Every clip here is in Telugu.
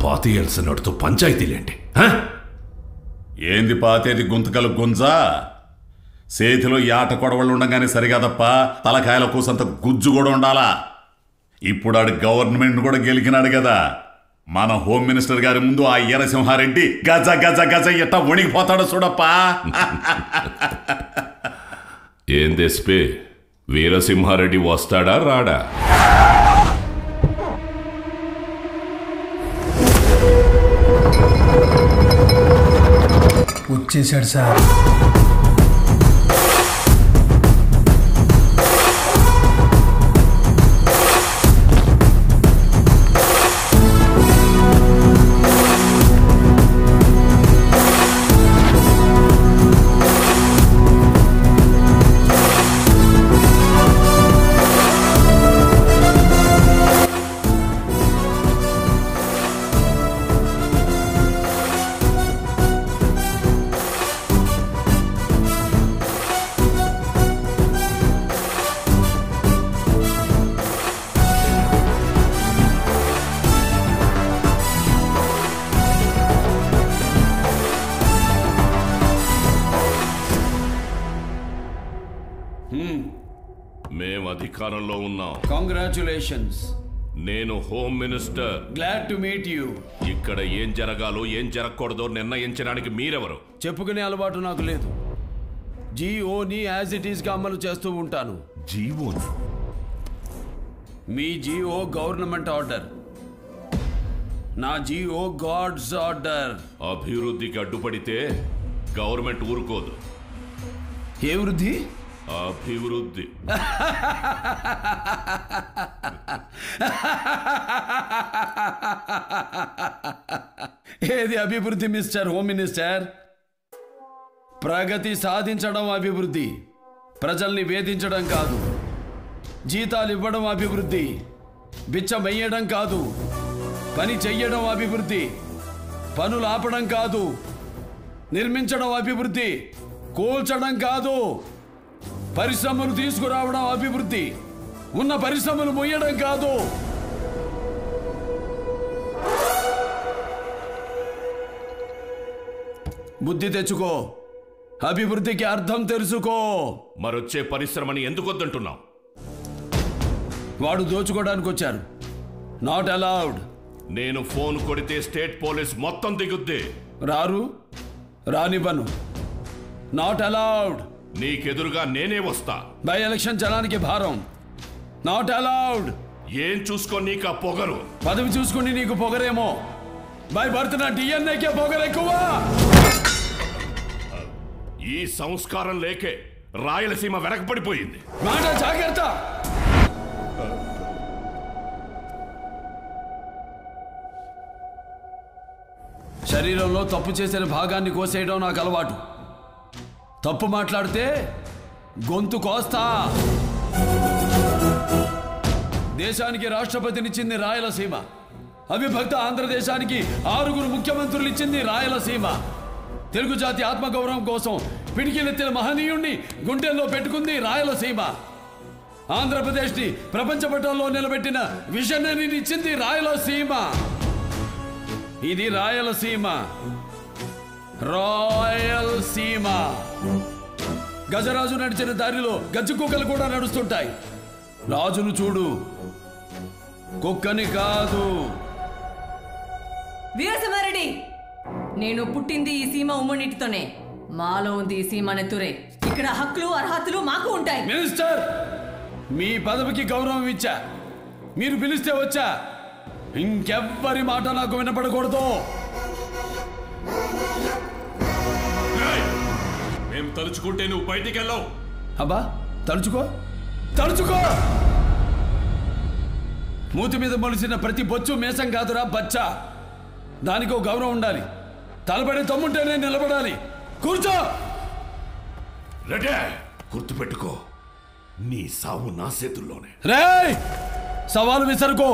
పాతేయాల్సినట్టు పంచాయతీలేంటి? ఏంది పాతేది గుంతకలు గుంజా? చేతిలో యాట కొడవళ్ళు ఉండగానే సరిగాదప్ప, తలకాయల కూసంత గుజ్జు కూడా ఉండాలా. ఇప్పుడు ఆడు గవర్నమెంట్ కూడా గెలికినాడు కదా. మన హోమ్ మినిస్టర్ గారి ముందు ఆ ఈరసింహారెడ్డి గజ గజ గజ ఎట్టా వణికిపోతాడో చూడప్పా. ఏందేస్పే, వీరసింహారెడ్డి వస్తాడా రాడా? వచ్చేసాడు సార్. మేం అధికారంలో ఉన్నాం. కంగ్రాచులేషన్స్. నేను home minister. Glad to meet you. ఇక్కడ ఏం జరగాలో ఏం జరగకూడదో నిర్ణయించడానికి మీరెవరు? చెప్పుకునే అలవాటు నాకు లేదు. జీఓని యాజ్ ఇట్ ఈస్ గా అమలు చేస్తూ ఉంటాను. జీవోని? మీ జీఓ గవర్నమెంట్ ఆర్డర్, నా జీఓ గాడ్స్ ఆర్డర్. అభివృద్ధికి అడ్డుపడితే గవర్నమెంట్ ఊరుకోదు. ఏ వృద్ధి? అభివృద్ధి. ఏది అభివృద్ధి మిస్టర్ హోమ్ మినిస్టర్? ప్రగతి సాధించడం అభివృద్ధి, ప్రజల్ని వేధించడం కాదు. జీతాలు ఇవ్వడం అభివృద్ధి, బిచ్చం వెయ్యడం కాదు. పని చెయ్యడం అభివృద్ధి, పనులు ఆపడం కాదు. నిర్మించడం అభివృద్ధి, కూల్చడం కాదు. పరిశ్రమలు తీసుకురావడం అభివృద్ధి, ఉన్న పరిశ్రమలు మొయ్యడం కాదు. బుద్ధి తెచ్చుకో, అభివృద్ధికి అర్థం తెలుసుకో. మరొచ్చే పరిశ్రమని ఎందుకు వద్దంటున్నావు? వాడు దోచుకోవడానికి వచ్చారు. Not allowed. నేను ఫోన్ కొడితే స్టేట్ పోలీస్ మొత్తం దిగుద్ది. రారు, రానివ్వను. Not allowed. నీకెదురుగా నేనే వస్తా. బై ఎలక్షన్ జనానికి భారం. Not allowed. ఏం చూసుకో నీకు ఆ పొగరు? పదవి చూసుకుని నీకు పొగరేమో, బై బర్త్ నా డిఎన్ఏకే పొగరెక్కువ. ఈ సంస్కారం లేకే రాయలసీమ వెనకబడిపోయింది. మాట జాగ్రత్త. శరీరంలో తప్పు చేసిన భాగాన్ని కోసేయడం నాకు అలవాటు. తప్పు మాట్లాడితే గొంతు కోస్తా. దేశానికి రాష్ట్రపతినిచ్చింది రాయలసీమ. అవిభక్త ఆంధ్రదేశానికి 6 ముఖ్యమంత్రులు ఇచ్చింది రాయలసీమ. తెలుగు జాతి ఆత్మగౌరవం కోసం పిడికిలెత్తిన మహనీయుణ్ణి గుండెల్లో పెట్టుకుంది రాయలసీమ. ఆంధ్రప్రదేశ్ని ప్రపంచ పటంలో నిలబెట్టిన విజనరీని ఇచ్చింది రాయలసీమ. ఇది రాయలసీమ. రాయలసీమ. గజరాజు నడిచిన దారిలో గజ్జి కుక్కలు కూడా నడుస్తుంటాయి. రాజును చూడు, కుక్కని కాదు. వీరసింహారెడ్డి, నేను పుట్టింది ఈ సీమ ఉమ్మనీటితోనే. మాలో ఉంది ఈ సీమ నెత్తురే. ఇక్కడ హక్కులు అర్హతలు మాకు ఉంటాయి. మినిస్టర్, మీ పదవికి గౌరవం ఇచ్చా, మీరు పిలిస్తే వచ్చా. ఇంకెవ్వరి మాట నాకు వినపడకూడదు. మేము తలుచుకుంటే నువ్వు బయటికి వెళ్ళావు. అబ్బా, తలుచుకో తలుచుకో. మూతి మీద మొలిసిన ప్రతి బొచ్చు మేసం కాదురా బచ్చా. దానికో గౌరవం ఉండాలి. తలబడి తమ్ముంటేనే నిలబడాలి. కూర్చో. రెడ్డి, గుర్తుపెట్టుకో, నీ సావు నా చేతుల్లోనే. రేయ్, సవాలు విసరుకో,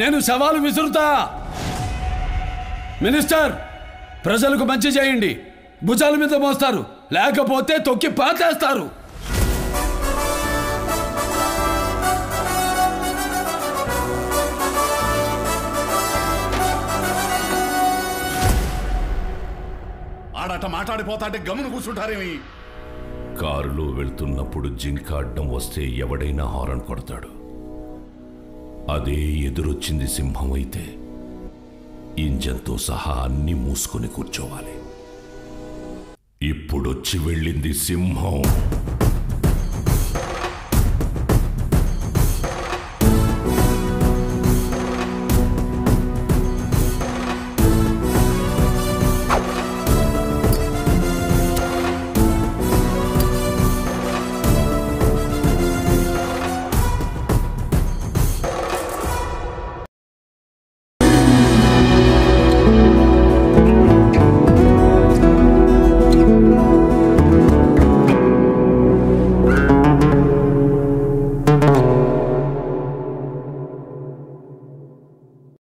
నేను సవాలు విసురుతా. మినిస్టర్, ప్రజలకు మంచి చేయండి. భుజాల మీద మోస్తారు, లేకపోతే తొక్కి పాతేస్తారు. వాడట మాట్లాడిపోతాంటే గమను కూర్చుంటారేమి? కారులో వెళ్తున్నప్పుడు జింక అడ్డం వస్తే ఎవడైనా హారన్ కొడతాడు. అదే ఎదురొచ్చింది సింహం అయితే ఇంజన్తో సహా అన్నీ మూసుకొని కూర్చోవాలి. ఇప్పుడొచ్చి వెళ్ళింది సింహం.